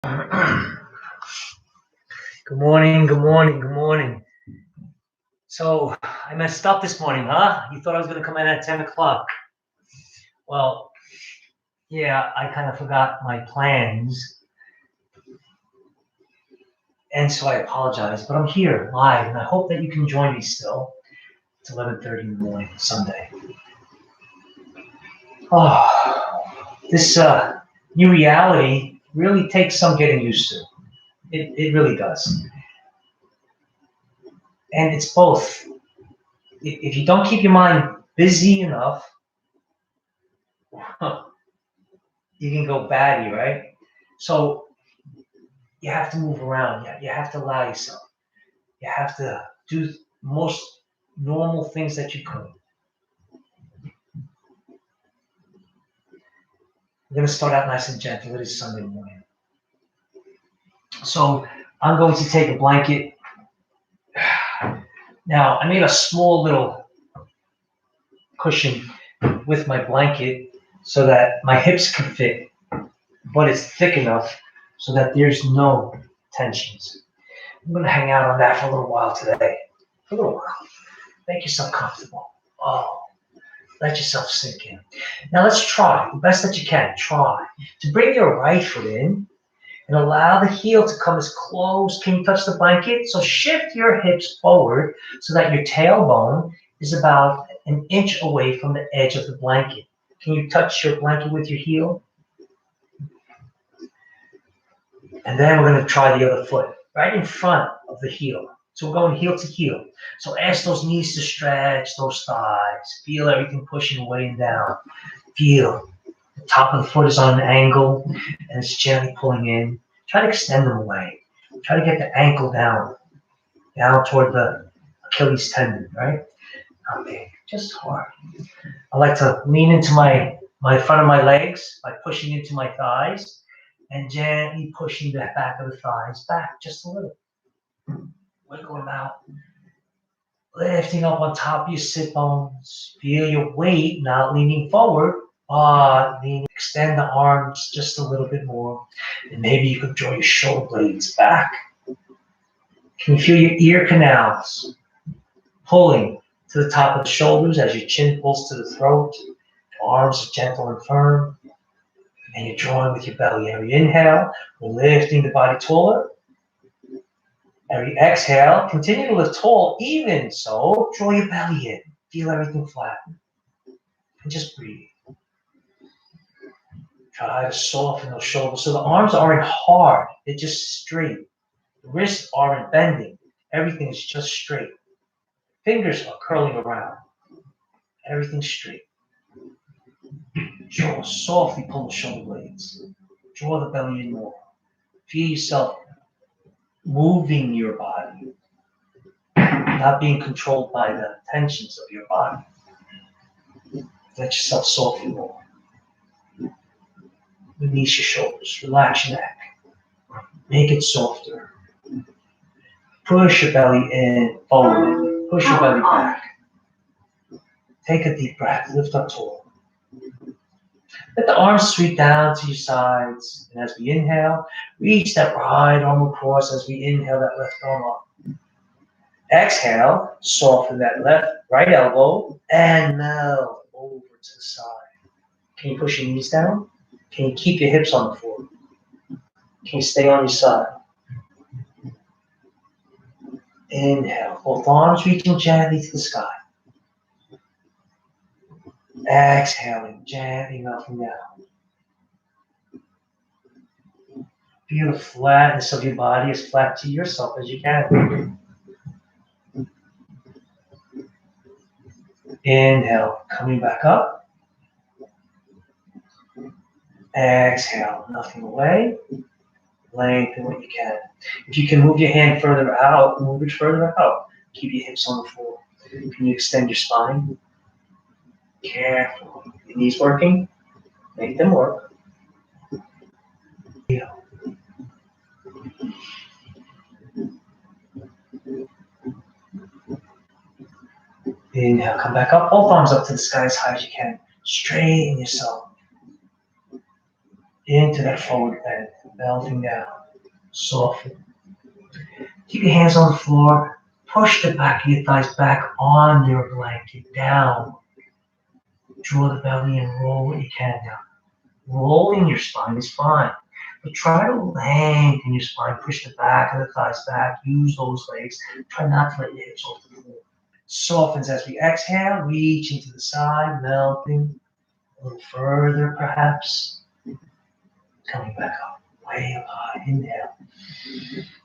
Good morning, good morning, good morning. So I messed up this morning, huh? You thought I was going to come in at 10 o'clock. Well, yeah, I kind of forgot my plans. And so I apologize, but I'm here live, and I hope that you can join me still. It's 11:30 in the morning, Sunday. Oh, this new reality really takes some getting used to. It really does. And it's both. If you don't keep your mind busy enough, you can go batty, right? So you have to move around. You have to allow yourself. You have to do most normal things that you could. We're going to start out nice and gentle. It is Sunday morning. So I'm going to take a blanket. Now, I made a small little cushion with my blanket so that my hips can fit, but it's thick enough so that there's no tensions. I'm going to hang out on that for a little while today. For a little while. Make yourself comfortable. Oh, let yourself sink in. Now let's try, the best that you can, try to bring your right foot in and allow the heel to come as close. Can you touch the blanket? So shift your hips forward so that your tailbone is about an inch away from the edge of the blanket. Can you touch your blanket with your heel? And then we're going to try the other foot right in front of the heel. So we're going heel to heel. So ask those knees to stretch, those thighs. Feel everything pushing away and down. Feel the top of the foot is on an angle and it's gently pulling in. Try to extend them away. Try to get the ankle down toward the Achilles tendon, right? Not big, just hard. I like to lean into my front of my legs by pushing into my thighs and gently pushing the back of the thighs back just a little. Wiggle them out. Lifting up on top of your sit bones. Feel your weight, not leaning forward, but extend the arms just a little bit more. And maybe you could draw your shoulder blades back. Can you feel your ear canals pulling to the top of the shoulders as your chin pulls to the throat? Arms are gentle and firm. And you're drawing with your belly. Every inhale, we're lifting the body taller. Every exhale, continue to lift tall, even so, draw your belly in. Feel everything flatten. And just breathe. Try to soften those shoulders. So the arms aren't hard, they're just straight. The wrists aren't bending. Everything is just straight. Fingers are curling around. Everything's straight. Jaw, softly pull the shoulder blades. Draw the belly in more. Feel yourself moving your body, not being controlled by the tensions of your body. Let yourself soften more. Release your shoulders, relax your neck. Make it softer. Push your belly in, forward. Push your belly back. Take a deep breath, lift up tall. Let the arms sweep down to your sides. And as we inhale, reach that right arm across as we inhale that left arm up. Exhale, soften that right elbow and melt over to the side. Can you push your knees down? Can you keep your hips on the floor? Can you stay on your side? Inhale, both arms reaching gently to the sky. Exhaling, gently melting down. Feel the flatness of your body as flat to yourself as you can. Inhale, coming back up. Exhale, nothing away. Lengthen what you can. If you can move your hand further out, move it further out. Keep your hips on the floor. Can you extend your spine? Careful. Your knees working? Make them work. Inhale, come back up. Both arms up to the sky as high as you can. Straighten yourself into that forward bend. melting down. Soften. Keep your hands on the floor. Push the back of your thighs back on your blanket down. Draw the belly and roll what you can down. Rolling your spine is fine, but try to lengthen your spine. Push the back of the thighs back. Use those legs. Try not to let your hips off the floor. Softens as we exhale, reaching to the side, melting a little further perhaps. Coming back up, way up high. Inhale.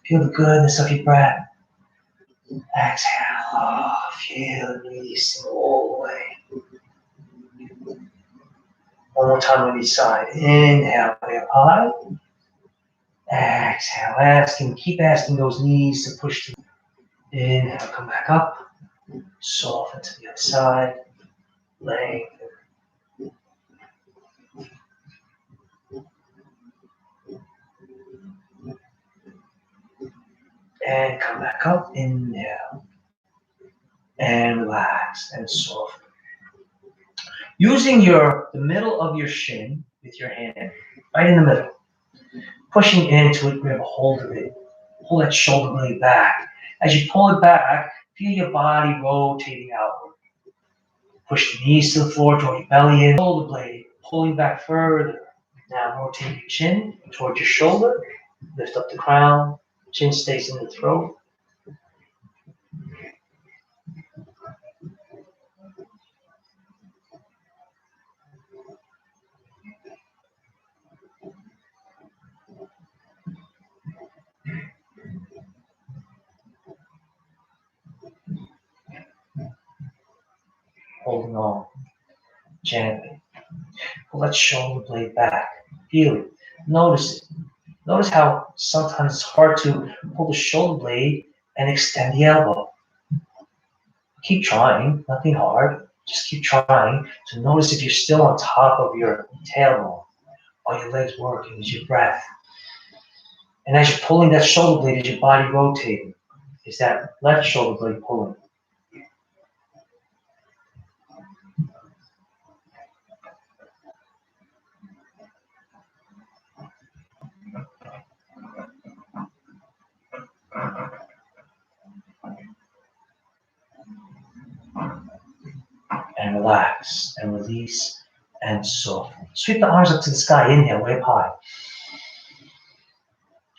Feel the goodness of your breath. Exhale. Oh, feel it releasing all the way. One more time on each side. Inhale, way up high. Exhale, keep asking those knees to push through. Inhale, come back up. Soften to the other side. Lengthen. And come back up. Inhale. And relax and soften. Using the middle of your shin with your hand, right in the middle. Pushing into it, grab a hold of it. Pull that shoulder blade back. As you pull it back, feel your body rotating outward. Push the knees to the floor, draw your belly in. Shoulder blade, pulling back further. Now rotate your chin towards your shoulder. Lift up the crown. Chin stays in the throat. Holding on gently. Pull that shoulder blade back. Feel it. Notice it. Notice how sometimes it's hard to pull the shoulder blade and extend the elbow. Keep trying, nothing hard. Just keep trying to notice if you're still on top of your tailbone. Are your legs working? Is your breath? And as you're pulling that shoulder blade, is your body rotating? Is that left shoulder blade pulling? And relax and release and soften. Sweep the arms up to the sky. Inhale, way up high.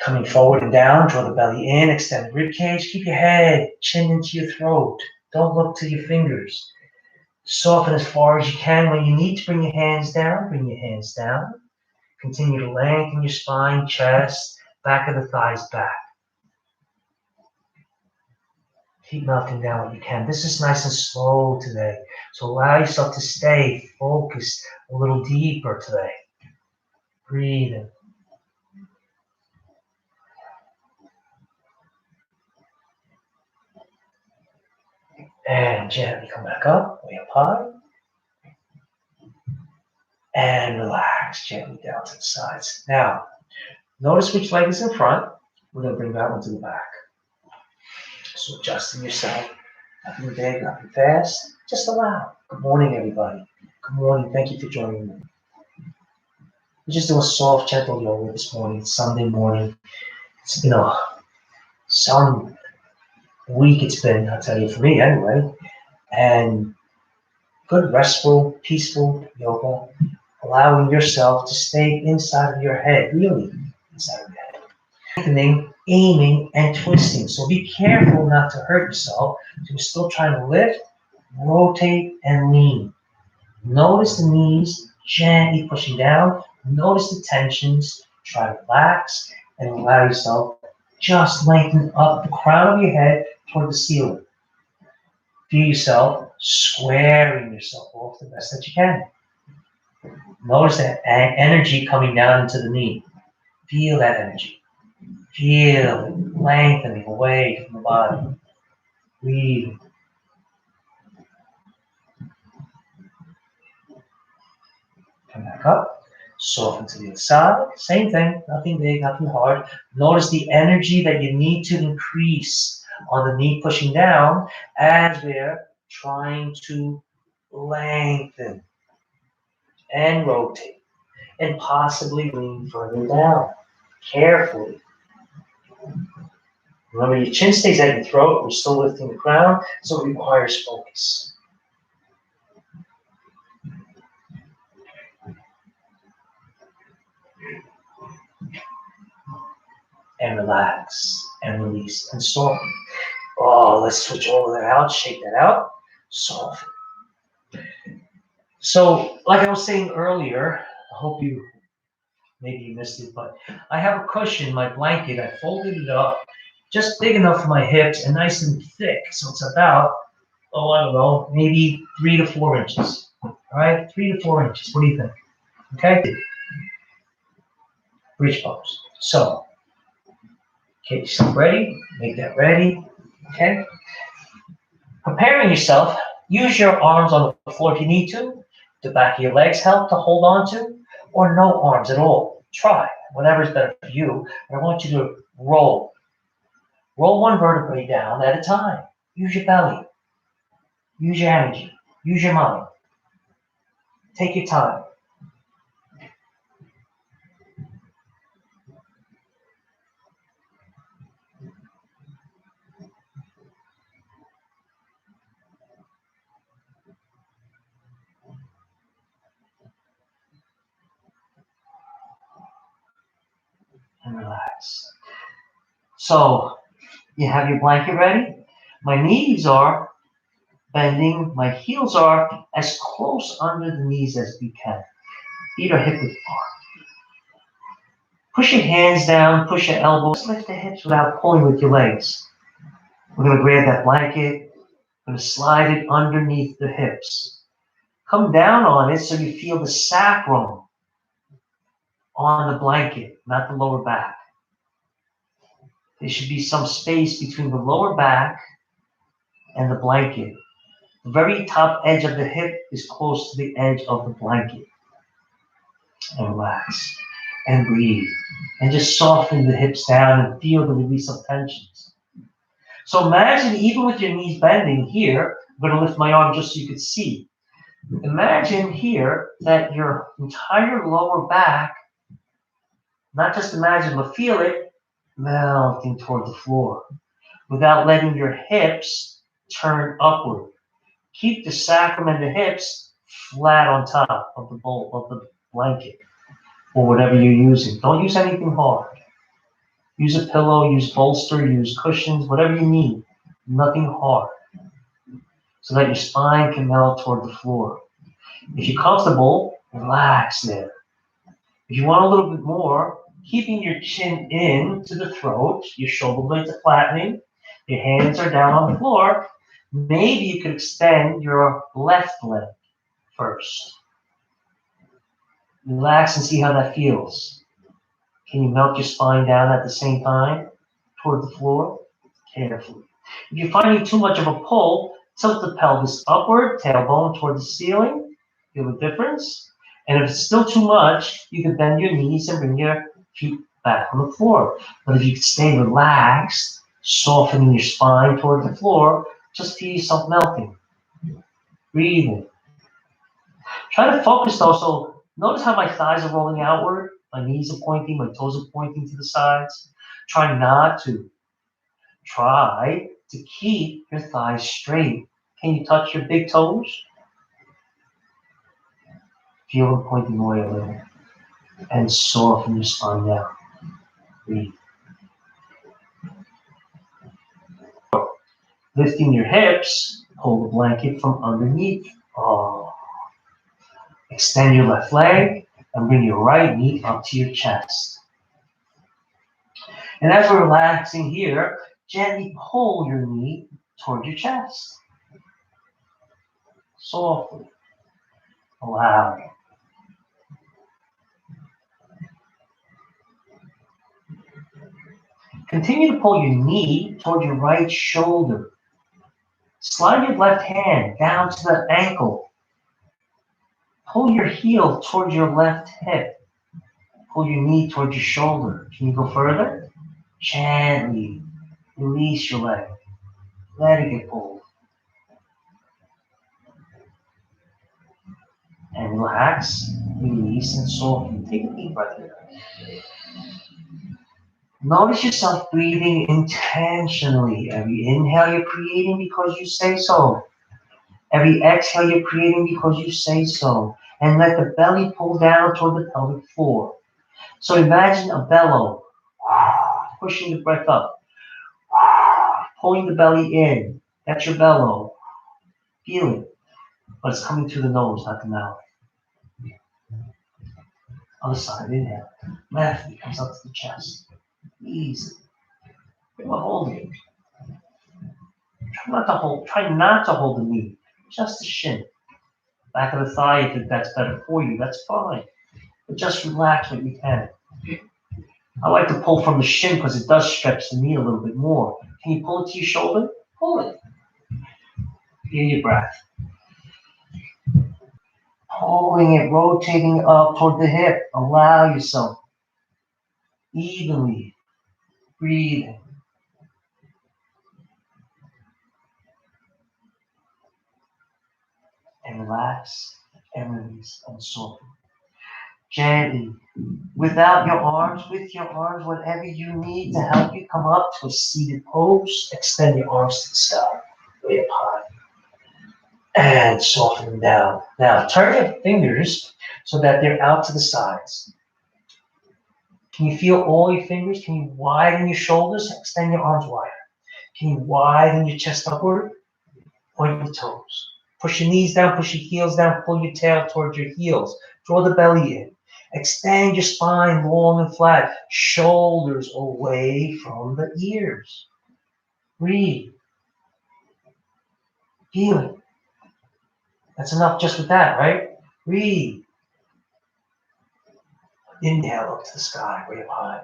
Coming forward and down, draw the belly in, extend the rib cage. Keep your head, chin into your throat. Don't look to your fingers. Soften as far as you can. When you need to bring your hands down, bring your hands down. Continue to lengthen your spine, chest, back of the thighs back. Keep melting down what you can. This is nice and slow today. So allow yourself to stay focused a little deeper today. Breathing. And gently come back up, way up high. And relax gently down to the sides. Now, notice which leg is in front. We're going to bring that one to the back. So adjusting yourself. Nothing big, nothing fast. Just allow. Good morning, everybody. Good morning. Thank you for joining me. We're just doing soft, gentle yoga this morning. It's Sunday morning. It's been some week it's been, I'll tell you, for me anyway. And good, restful, peaceful yoga. Allowing yourself to stay inside of your head, really inside of your head. Lengthening, aiming, and twisting. So be careful not to hurt yourself. You're still trying to lift, rotate, and lean. Notice the knees gently pushing down. Notice the tensions. Try to relax and allow yourself just lengthen up the crown of your head toward the ceiling. Feel yourself squaring yourself off the best that you can. Notice that energy coming down into the knee. Feel that energy. Feel it lengthening away from the body. Breathe. Come back up. Soften to the other side. Same thing. Nothing big, nothing hard. Notice the energy that you need to increase on the knee pushing down as we're trying to lengthen and rotate and possibly lean further down. Carefully. Remember, your chin stays at your throat. We're still lifting the crown, so it requires focus. And relax, and release, and soften. Oh, let's switch all of that out, shake that out, soften. So, like I was saying earlier, I hope maybe you missed it, but I have a cushion, my blanket, I folded it up, just big enough for my hips and nice and thick. So it's about, I don't know, maybe 3 to 4 inches. All right, 3 to 4 inches. What do you think? Okay? Bridge pose. So, get yourself ready, make that ready. Okay? Preparing yourself, use your arms on the floor if you need to. The back of your legs help to hold on to, or no arms at all. Try, whatever's better for you. But I want you to roll. Roll one vertebrae down at a time. Use your belly. Use your energy. Use your mind. Take your time. And relax. So, you have your blanket ready? My knees are bending. My heels are as close under the knees as we can. Feet are hip width apart. Push your hands down, push your elbows, lift the hips without pulling with your legs. We're going to grab that blanket, going to slide it underneath the hips. Come down on it so you feel the sacrum on the blanket, not the lower back. There should be some space between the lower back and the blanket. The very top edge of the hip is close to the edge of the blanket. And relax. And breathe. And just soften the hips down and feel the release of tensions. So imagine, even with your knees bending here, I'm going to lift my arm just so you can see. Imagine here that your entire lower back, not just imagine, but feel it, melting toward the floor without letting your hips turn upward. Keep the sacrum and the hips flat on top of the bowl, of the blanket, or whatever you're using. Don't use anything hard. Use a pillow, use bolster, use cushions, whatever you need. Nothing hard. So that your spine can melt toward the floor. If you're comfortable, relax there. If you want a little bit more, keeping your chin in to the throat, your shoulder blades are flattening, your hands are down on the floor, maybe you could extend your left leg first. Relax and see how that feels. Can you melt your spine down at the same time toward the floor? Carefully. If you're finding too much of a pull, tilt the pelvis upward, tailbone toward the ceiling. Feel the difference? And if it's still too much, you can bend your knees and bring your feet back on the floor. But if you can stay relaxed, softening your spine toward the floor, just feel yourself melting. Breathing. Try to focus though, so notice how my thighs are rolling outward, my knees are pointing, my toes are pointing to the sides. Try not to. Try to keep your thighs straight. Can you touch your big toes? Feel them pointing away a little. And soften your spine down. Breathe. Lifting your hips, pull the blanket from underneath. Extend your left leg and bring your right knee up to your chest. And as we're relaxing here, gently pull your knee toward your chest. Softly. Allow it. Continue to pull your knee toward your right shoulder. Slide your left hand down to the ankle. Pull your heel toward your left hip. Pull your knee toward your shoulder. Can you go further? Gently release your leg. Let it get pulled. And relax, release, and soften. Take a deep breath here. Notice yourself breathing intentionally. Every inhale you're creating because you say so. Every exhale you're creating because you say so. And let the belly pull down toward the pelvic floor. So imagine a bellow, pushing the breath up, pulling the belly in. That's your bellow. Feel it, but it's coming through the nose, not the mouth. Other side, inhale. Left knee comes up to the chest. Easy. You're not holding it. Try not to hold the knee. Just the shin. Back of the thigh, if that's better for you, that's fine. But just relax what you can. I like to pull from the shin because it does stretch the knee a little bit more. Can you pull it to your shoulder? Pull it. Feel your breath. Pulling it, rotating up toward the hip. Allow yourself evenly breathing. And relax and release and soften. Gently, without your arms, with your arms, whatever you need to help you come up to a seated pose. Extend your arms to the sky, way up high. And soften them down. Now, turn your fingers so that they're out to the sides. Can you feel all your fingers? Can you widen your shoulders? Extend your arms wider. Can you widen your chest upward? Point your toes. Push your knees down, push your heels down, pull your tail towards your heels. Draw the belly in. Extend your spine long and flat. Shoulders away from the ears. Breathe. Feel it. That's enough just with that, right? Breathe. Inhale up to the sky, way up high.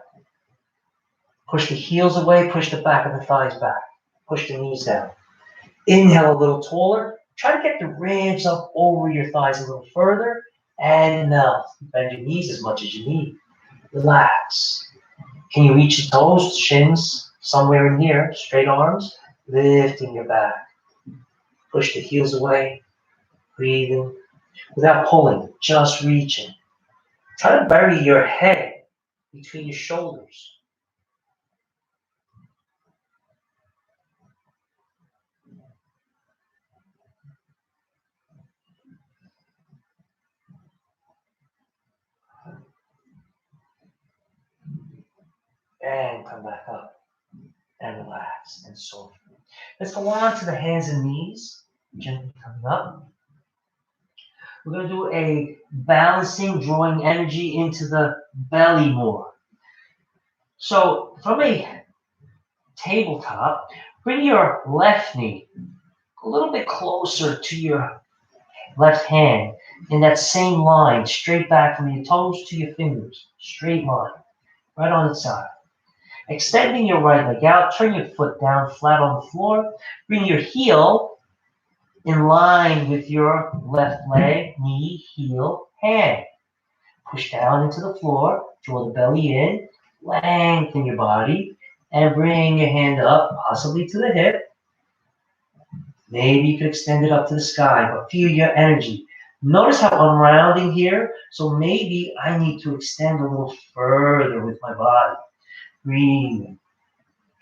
Push the heels away, push the back of the thighs back. Push the knees down. Inhale a little taller. Try to get the ribs up over your thighs a little further. And melt. Bend your knees as much as you need. Relax. Can you reach your toes, shins, somewhere in here? Straight arms. Lifting your back. Push the heels away. Breathing. Without pulling, just reaching. Try to bury your head between your shoulders. And come back up. And relax and soften. Let's go on to the hands and knees. Gently coming up. We're going to do a balancing, drawing energy into the belly more. So from a tabletop, bring your left knee a little bit closer to your left hand in that same line, straight back from your toes to your fingers. Straight line, right on its side. Extending your right leg out, turn your foot down flat on the floor. Bring your heel in line with your left leg, knee, heel, hand. Push down into the floor, draw the belly in, lengthen your body, and bring your hand up, possibly to the hip. Maybe you could extend it up to the sky, but feel your energy. Notice how I'm rounding here, so maybe I need to extend a little further with my body. Breathing,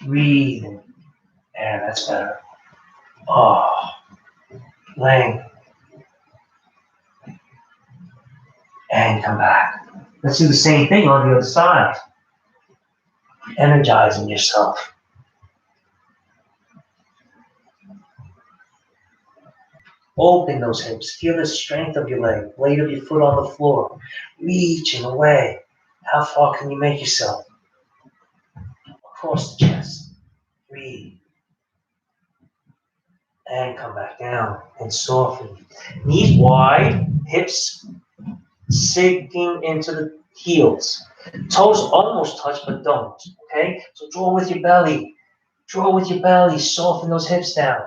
breathing, and that's better. Oh, length, and come back. Let's do the same thing on the other side. Energizing yourself. Open those hips. Feel the strength of your leg. Blade of your foot on the floor. Reaching away. How far can you make yourself? Across the chest. Breathe. And come back down and soften. Knees wide. Hips sinking into the heels. Toes almost touch, but don't. Okay? So draw with your belly. Draw with your belly. Soften those hips down.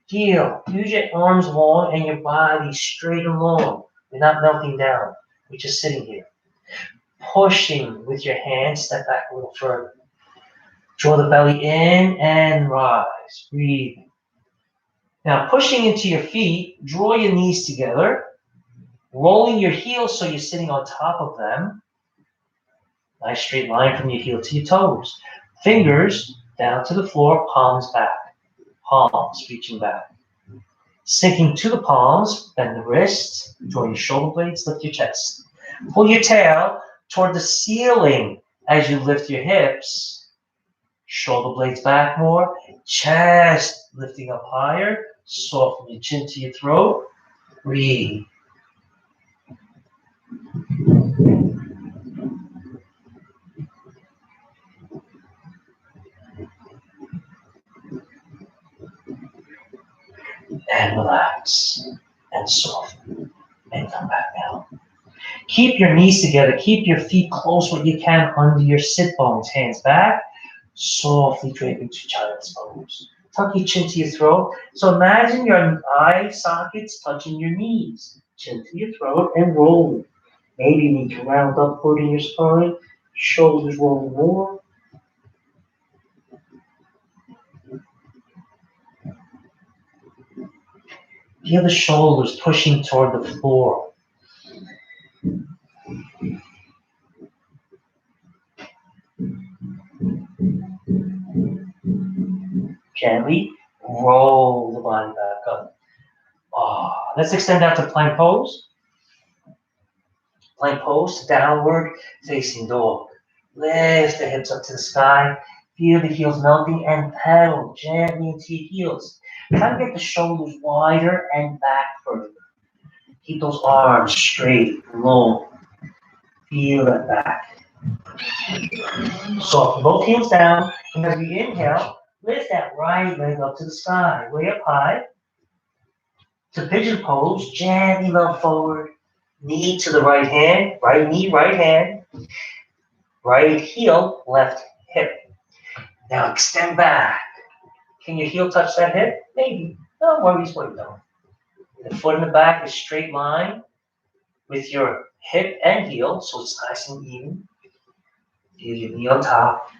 Feel. Use your arms long and your body straight and long. You're not melting down. You're just sitting here. Pushing with your hands. Step back a little further. Draw the belly in and rise. Breathe. Now pushing into your feet. Draw your knees together. Rolling your heels so you're sitting on top of them. Nice straight line from your heel to your toes. Fingers down to the floor, palms back. Palms reaching back. Sinking to the palms, bend the wrists, draw your shoulder blades, lift your chest. Pull your tail toward the ceiling as you lift your hips. Shoulder blades back more, chest lifting up higher, soften your chin to your throat. Breathe. And relax and soften and come back down. Keep your knees together. Keep your feet close what you can under your sit bones. Hands back. Softly drape into child's pose. Tuck your chin to your throat. So imagine your eye sockets touching your knees. Chin to your throat and roll. Maybe you need to round upward in your spine. Shoulders roll more. Feel the shoulders pushing toward the floor. Gently roll the body back up. Let's extend out to plank pose. Plank pose, downward facing dog. Lift the hips up to the sky. Feel the heels melting and pedal gently into your heels. Try to get the shoulders wider and back further. Keep those arms straight, long. Feel that back. Soften both heels down. And as we inhale, lift that right leg up to the sky, way up high. To pigeon pose, gently melt forward. Knee to the right hand, right knee, right hand. Right heel, left hip. Now extend back. Can your heel touch that hip? Maybe. No worries what you don't. The foot in the back is straight line with your hip and heel, so it's nice and even. Feel your knee on top.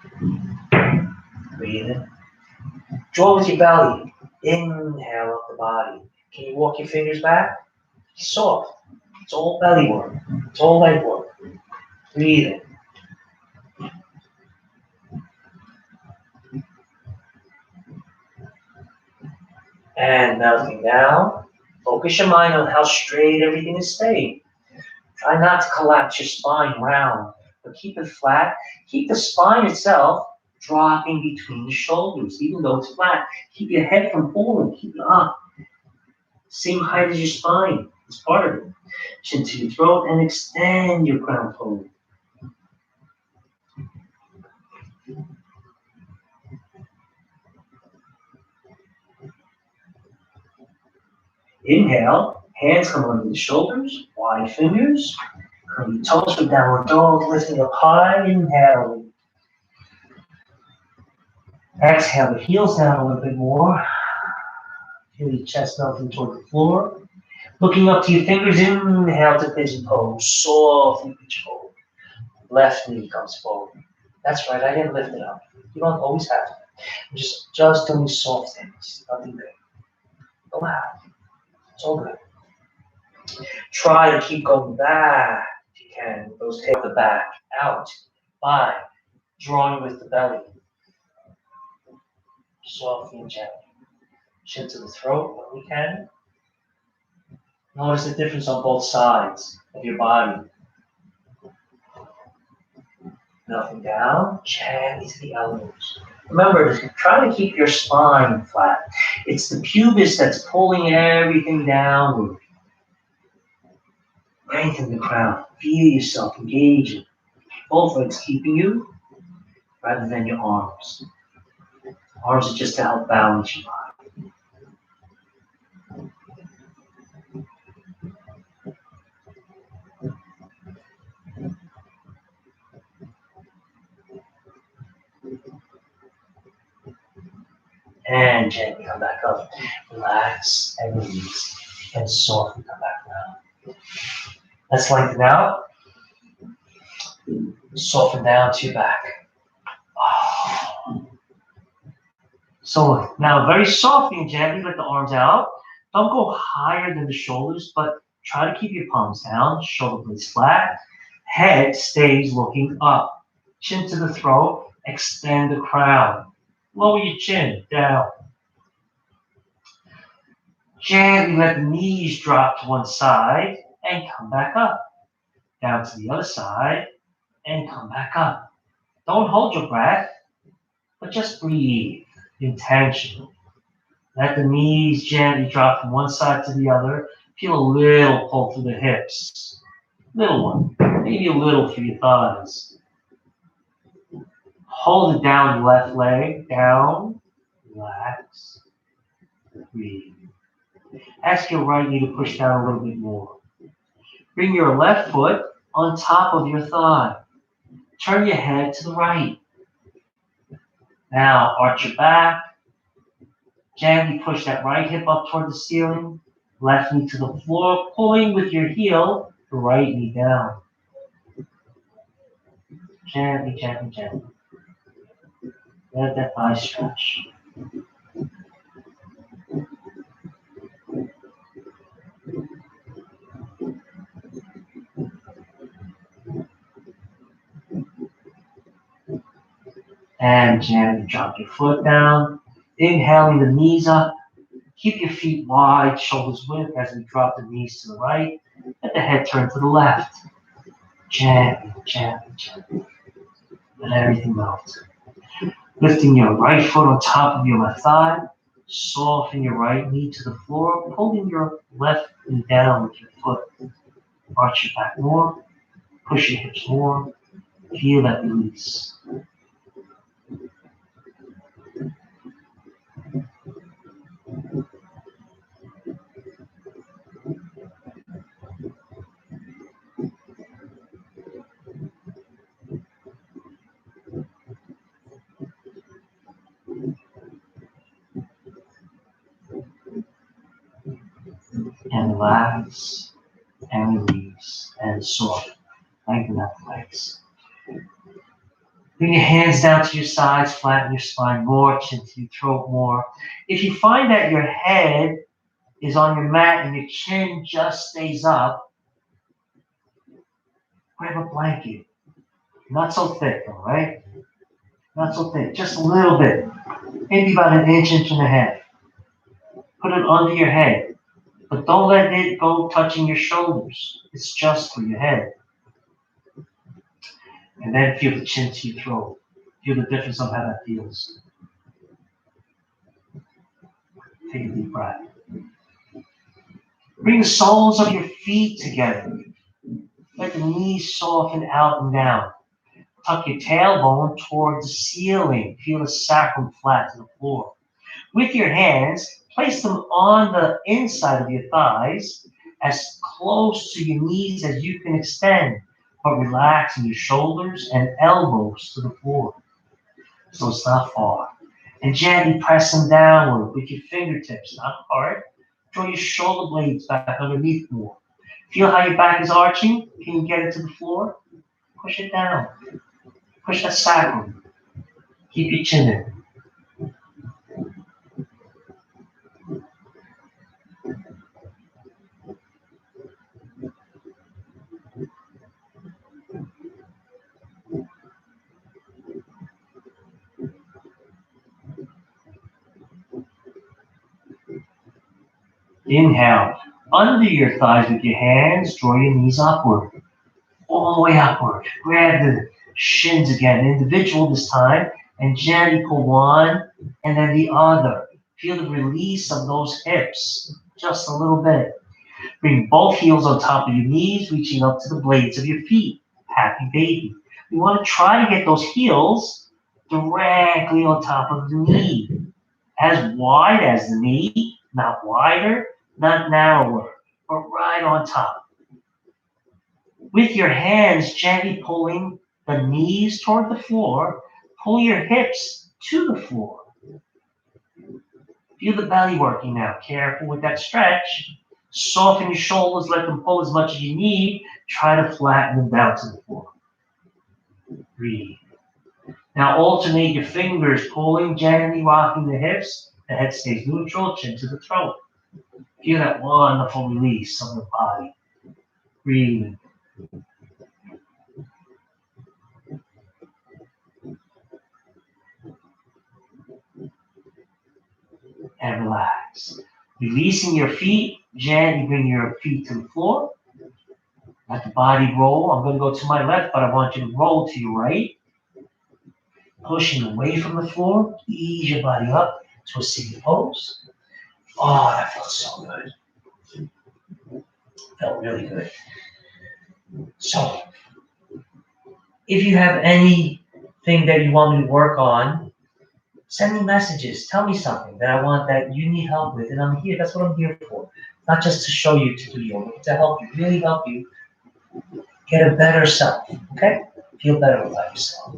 Breathe in. Draw with your belly. Inhale up the body. Can you walk your fingers back? Soft. It's all belly work. It's all leg work. Breathe in. And melting down. Focus your mind on how straight everything is staying. Try not to collapse your spine round, but keep it flat. Keep the spine itself dropping between the shoulders, even though it's flat. Keep your head from falling. Keep it up. Same height as your spine. It's part of it. Chin to your throat and extend your crown forward. Inhale, hands come under the shoulders, wide fingers. Curl your toes for downward dog, lifting up high. Inhale. Exhale, the heels down a little bit more. Feel your chest melting toward the floor. Looking up to your fingers, inhale to pigeon pose. Softly reach forward. Left knee comes forward. That's right, I didn't lift it up. You don't always have to. Just doing soft things, nothing big. Don't have. It's all good. Try to keep going back if you can. Those take the back out by drawing with the belly. Softly and gently. Chin to the throat when we can. Notice the difference on both sides of your body. Nothing down, gently to the elbows. Remember, try to keep your spine flat. It's the pubis that's pulling everything downward. Lengthen the crown. Feel yourself engaging. Both legs keeping you rather than your arms. Arms are just to help balance your body. And gently come back up. Relax and release. And softly come back down. Let's lengthen out. Soften down to your back. So now very softly and gently let the arms out. Don't go higher than the shoulders, but try to keep your palms down. Shoulder blades flat. Head stays looking up. Chin to the throat, extend the crown. Lower your chin down. Gently let the knees drop to one side and come back up. Down to the other side and come back up. Don't hold your breath, but just breathe intentionally. Let the knees gently drop from one side to the other. Feel a little pull through the hips. Little one, maybe a little through your thighs. Hold it down your left leg, down, relax, breathe. Ask your right knee to push down a little bit more. Bring your left foot on top of your thigh. Turn your head to the right. Now arch your back. Gently push that right hip up toward the ceiling. Left knee to the floor, pulling with your heel, the right knee down. Gently, gently, gently. Let that thigh stretch. And gently drop your foot down. Inhaling the knees up. Keep your feet wide, shoulders width as we drop the knees to the right. Let the head turn to the left. Gently, gently, gently. Let everything melt. Lifting your right foot on top of your left thigh. Soften your right knee to the floor, pulling your left knee down with your foot. Arch your back more. Push your hips more. Feel that release. And relax and release and soften. Lengthen out the legs. Bring your hands down to your sides, flatten your spine more, chin to your throat more. If you find that your head is on your mat and your chin just stays up, grab a blanket. Not so thick though, right? Not so thick, just a little bit. Maybe about an inch, inch and a half. Put it under your head, but don't let it go touching your shoulders. It's just for your head. And then feel the chin to your throat. Feel the difference of how that feels. Take a deep breath. Bring the soles of your feet together. Let the knees soften out and down. Tuck your tailbone toward the ceiling. Feel the sacrum flat to the floor. With your hands, place them on the inside of your thighs, as close to your knees as you can extend, but relaxing your shoulders and elbows to the floor, so it's not far. And gently press them downward with your fingertips, not hard. Draw your shoulder blades back underneath more. Feel how your back is arching? Can you get it to the floor? Push it down. Push that sacrum. Keep your chin in. Inhale. Under your thighs with your hands, draw your knees upward. All the way upward. Grab the shins again, individual this time, and gently pull one and then the other. Feel the release of those hips, just a little bit. Bring both heels on top of your knees, reaching up to the blades of your feet. Happy baby. We want to try to get those heels directly on top of the knee. As wide as the knee, not wider, not narrower, but right on top. With your hands gently pulling the knees toward the floor, pull your hips to the floor. Feel the belly working now. Careful with that stretch. Soften your shoulders, let them pull as much as you need. Try to flatten them down to the floor. Breathe. Now alternate your fingers, pulling, gently rocking the hips. The head stays neutral, chin to the throat. Feel that wonderful release of the body. Breathe. and relax. Releasing your feet, gently bring your feet to the floor. Let the body roll. I'm going to go to my left, but I want you to roll to your right. Pushing away from the floor, ease your body up to a seated pose. Oh, that felt so good. Felt really good. So, if you have anything that you want me to work on, send me messages. Tell me something that I want that you need help with, and I'm here. That's what I'm here for. Not just to show you to do yoga, but to help you, really help you get a better self, okay? Feel better about yourself.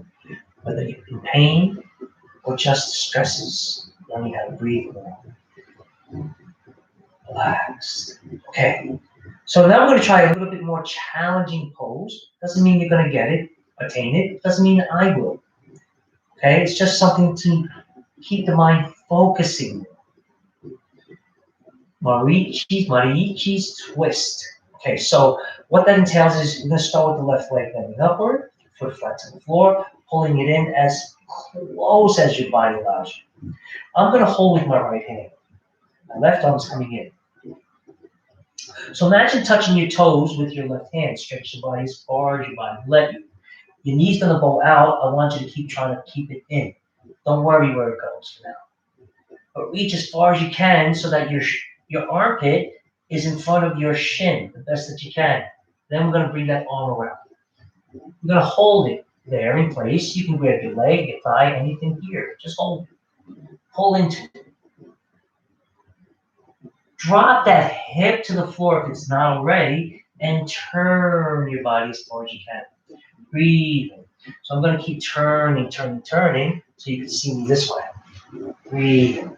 Whether you're in pain or just stresses, learning how to breathe more. Relaxed. Okay. So now we're going to try a little bit more challenging pose. Doesn't mean you're going to get it, attain it. Doesn't mean I will. Okay. It's just something to keep the mind focusing. Marichi's twist. Okay. So what that entails is we're going to start with the left leg bending upward, foot flat to the floor, pulling it in as close as your body allows you. I'm going to hold with my right hand. My left arm's coming in. So imagine touching your toes with your left hand. Stretch your body as far as your body will let you. Your knee's gonna go out. I want you to keep trying to keep it in. Don't worry where it goes for now. But reach as far as you can so that your armpit is in front of your shin, the best that you can. Then we're gonna bring that arm around. We're gonna hold it there in place. You can grab your leg, your thigh, anything here. Just hold it. Pull into it. Drop that hip to the floor if it's not already, and turn your body as far as you can. Breathe. So I'm going to keep turning, so you can see me this way. Breathe.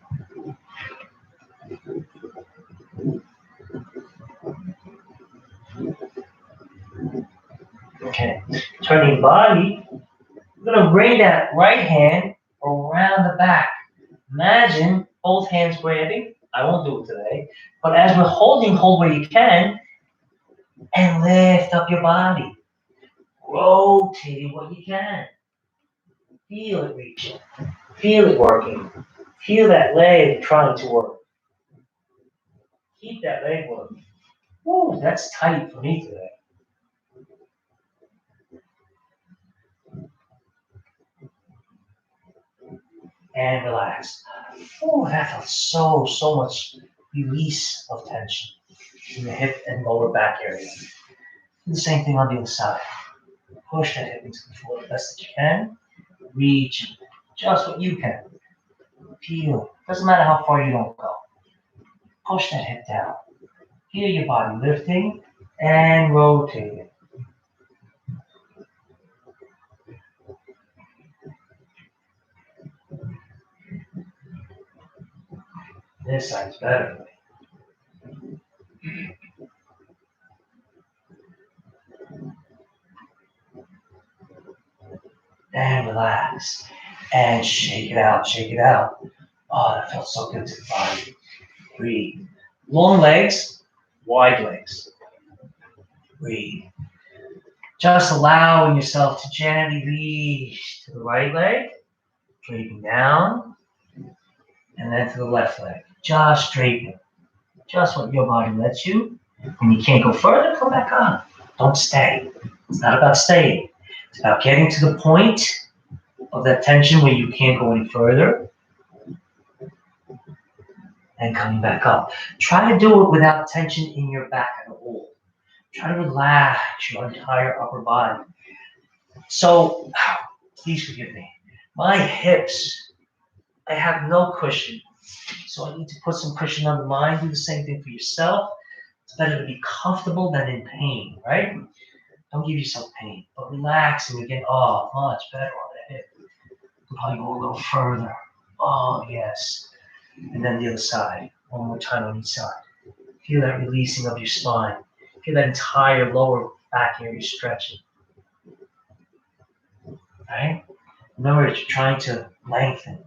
Okay. Turning the body. I'm going to bring that right hand around the back. Imagine both hands grabbing. I won't do it today. But as we're holding, hold where you can, and lift up your body. Rotate what you can. Feel it reaching. Feel it working. Feel that leg trying to work. Keep that leg working. Ooh, that's tight for me today. And relax. Ooh, that felt so much release of tension in the hip and lower back area. Do the same thing on the other side. Push that hip into the floor the best that you can. Reach just what you can. Feel. Doesn't matter how far you don't go. Push that hip down. Feel your body lifting and rotating. This side's better. And relax. And shake it out, shake it out. Oh, that felt so good to the body. Breathe. Long legs, wide legs. Breathe. Just allowing yourself to gently reach to the right leg, draping down, and then to the left leg. Just draping. Just what your body lets you. When you can't go further, come back up. Don't stay. It's not about staying. It's about getting to the point of that tension where you can't go any further and coming back up. Try to do it without tension in your back at all. Try to relax your entire upper body. So, please forgive me. My hips, I have no cushion. So I need to put some cushion on the mind. Do the same thing for yourself. It's better to be comfortable than in pain, right? Don't give yourself pain, but relax and you get, oh, much better on the hip. You probably go a little further. Oh, yes. And then the other side. One more time on each side. Feel that releasing of your spine. Feel that entire lower back area stretching. Right? In other words, you're trying to lengthen,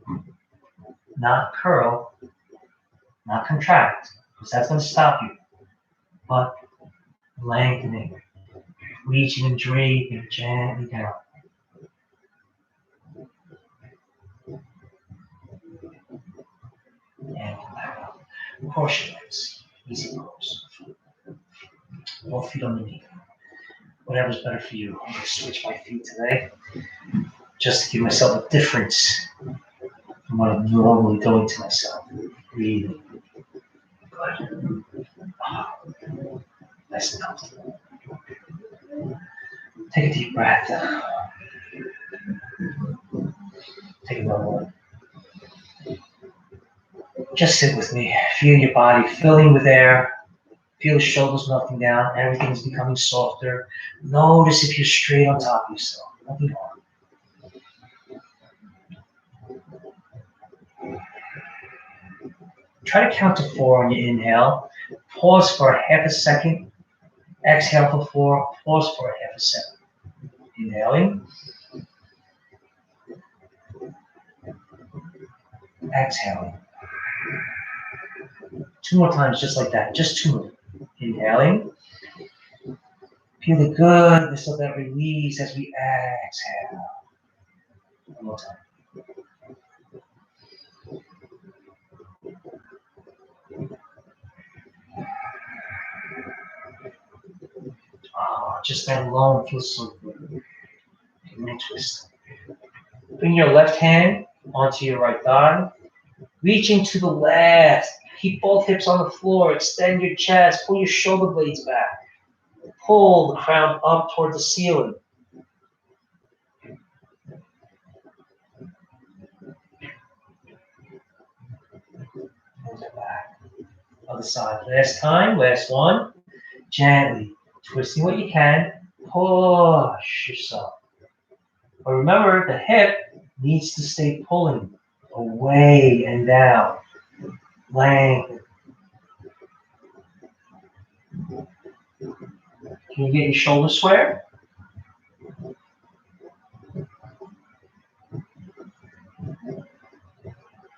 not curl, not contract, because that's going to stop you, but lengthening, reaching and draping gently down. And cross your legs. Easy cross. Both feet on the knee. Whatever's better for you. I'm going to switch my feet today just to give myself a difference from what I'm normally doing to myself. Breathing. Good. Nice and comfortable. Take a deep breath. Take another one. Just sit with me. Feel your body filling with air. Feel the shoulders melting down. Everything's becoming softer. Notice if you're straight on top of yourself. Nothing hard. Try to count to 4 on your inhale. Pause for a half a second. Exhale for 4. Pause for a half a second. Inhaling. Exhaling. 2 more times just like that. Just 2 more. Inhaling. Feel the goodness of that release as we exhale. One more time. Oh, just that alone feels so good. Twist. Bring your left hand onto your right thigh. Reaching to the left. Keep both hips on the floor. Extend your chest. Pull your shoulder blades back. Pull the crown up toward the ceiling. Hold it back. Other side. Last time. Last one. Gently twisting what you can. Push yourself. But remember, the hip needs to stay pulling away and down. Lengthen. Can you get your shoulders square?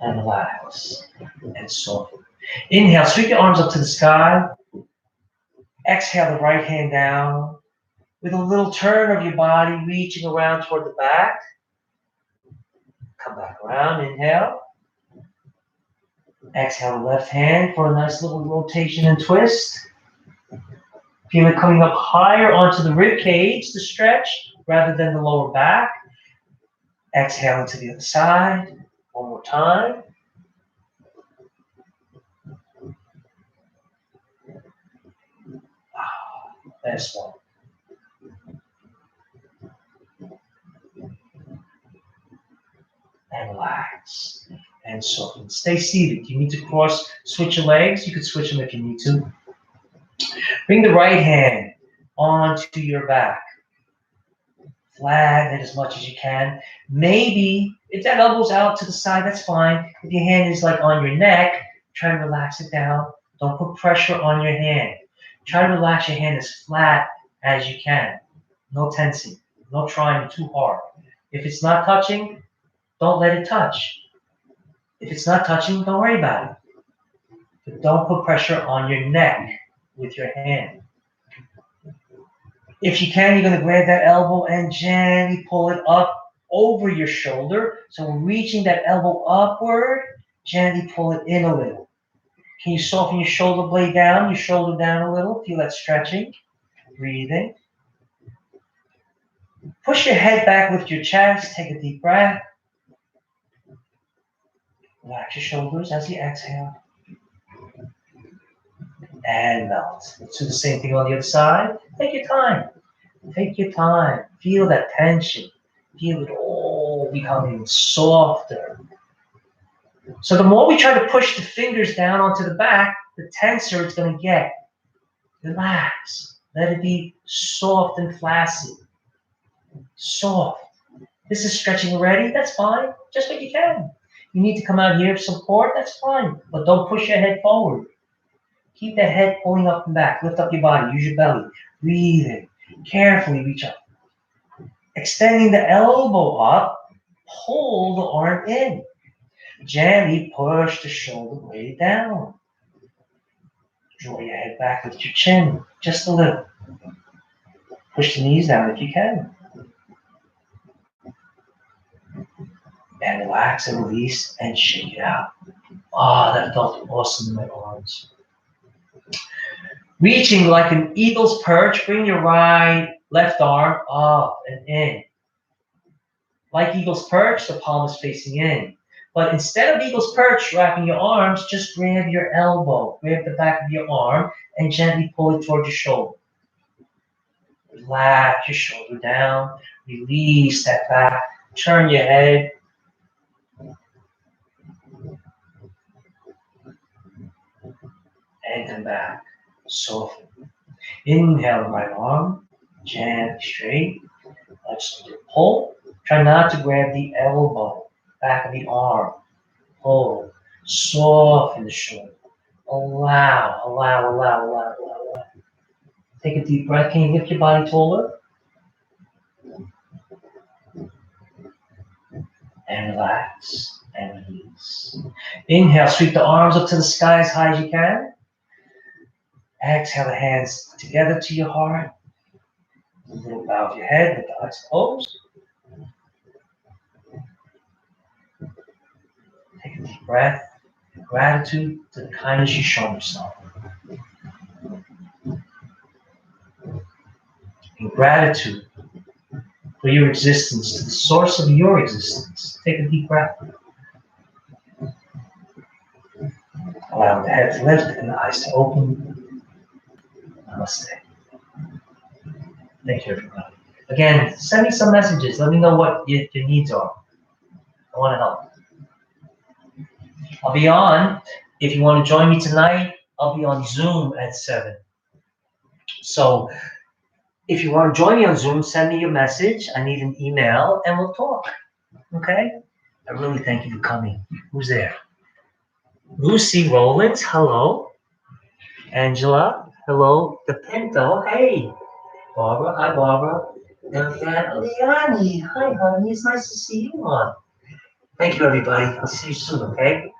And relax and soften. Inhale, sweep your arms up to the sky. Exhale the right hand down. With a little turn of your body, reaching around toward the back. Come back around, inhale. Exhale the left hand for a nice little rotation and twist. Feel it coming up higher onto the rib cage to stretch rather than the lower back. Exhale into the other side. One more time. Last one. And relax and soften. Stay seated. You need to switch your legs. You could switch them if you need to. Bring the right hand onto your back. Flatten it as much as you can. Maybe if that elbow's out to the side, that's fine. If your hand is like on your neck, try to relax it down. Don't put pressure on your hand. Try to relax your hand as flat as you can. No tensing. No trying too hard. If it's not touching, don't let it touch. If it's not touching, don't worry about it. But don't put pressure on your neck with your hand. If you can, you're going to grab that elbow and gently pull it up over your shoulder. So we're reaching that elbow upward, gently pull it in a little. Can you soften your shoulder blade down, your shoulder down a little? Feel that stretching. Breathing. Push your head back, lift your chest, take a deep breath. Relax your shoulders as you exhale. And melt. Let's do the same thing on the other side. Take your time. Take your time. Feel that tension. Feel it all becoming softer. So the more we try to push the fingers down onto the back, the tenser it's going to get. Relax. Let it be soft and flaccid. Soft. This is stretching already. That's fine. Just what you can. You need to come out here, support. That's fine. But don't push your head forward. Keep that head pulling up and back. Lift up your body. Use your belly. Breathing. Carefully reach up. Extending the elbow up. Pull the arm in. Gently push the shoulder blade down. Draw your head back with your chin. Just a little. Push the knees down if you can. And relax and release and shake it out. Ah, that felt awesome in my arms. Reaching like an eagle's perch, bring your left arm up and in. Like eagle's perch, the palm is facing in. But instead of eagle's perch, wrapping your arms, just grab your elbow, grab the back of your arm, and gently pull it towards your shoulder. Relax your shoulder down, release that back, turn your head. And come back, soften. Inhale, right arm, gently straight. Let's pull. Try not to grab the elbow, back of the arm. Pull. Soften the shoulder. Allow. Take a deep breath. Can you lift your body taller? And relax and release. Inhale, sweep the arms up to the sky as high as you can. Exhale the hands together to your heart. A little bow of your head with the eyes closed. Take a deep breath. Gratitude to the kindness you show yourself. And gratitude for your existence, to the source of your existence. Take a deep breath. Allow the head to lift and the eyes to open. Namaste. Thank you, everybody. Again, send me some messages. Let me know what your needs are. I want to help. I'll be on. If you want to join me tonight, I'll be on Zoom at 7. So if you want to join me on Zoom, send me your message. I need an email and we'll talk. Okay? I really thank you for coming. Who's there? Lucy Rollins, hello. Angela, hello. The Pinto, hey. Barbara, hi Barbara. And Liani, hi honey. It's nice to see you on. Thank you, everybody. I'll see you soon, okay?